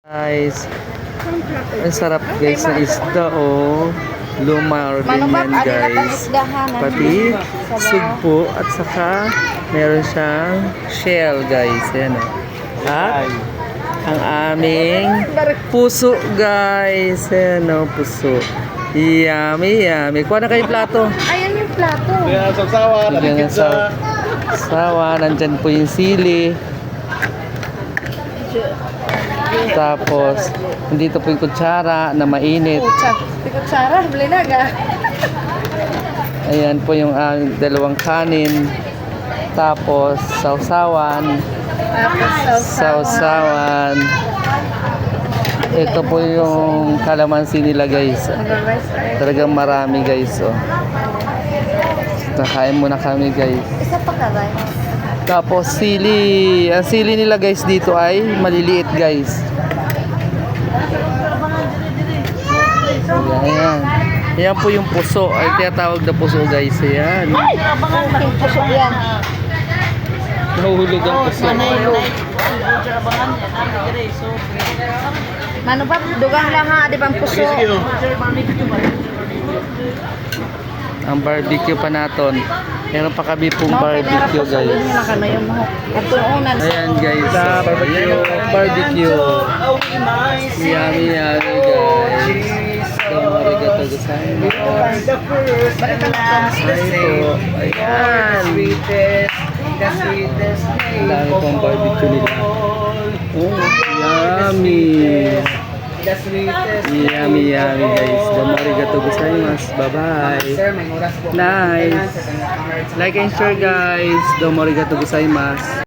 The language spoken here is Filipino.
Guys, ang sarap guys na isda oh. Lumar din yan guys. Pati sugpo at saka meron siyang shell guys. Ayan oh. At ang aming puso guys. Ayan oh, puso. Yummy, yummy. Kuha na kayo plato. Ayan yung plato. Kaya sa sawa, Bigyan ng sawa. Nandyan po yung sili. Tapos, dito po yung kutsara na mainit. Kutsara, blinaga. Ayan po yung dalawang kanin. Tapos, sausawan. Sausawan. Ito po yung kalamansi nila guys. Talagang marami guys. Oh. Nakain muna kami guys. Isa pa ka ba? Tapos sili. Ang sili nila guys dito ay maliliit guys. Ayan. Ayan po yung puso. Ay tinatawag na puso guys. Ayan. Yung puso yan. Nahulog ang puso. Mano ba? Dugang lang ha, di bang puso? Ang barbecue pa naton. Meron pa kami pong barbecue guys. Ayan guys. Barbecue. Yummy yummy guys. Arigato gozaimasu. Ayan. Ang dami pong barbecue nila. Oh, yummy. Yummy yummy guys. Arigato gozaimasu. Bye bye. Nice. Like and share guys. Arigato gozaimasu.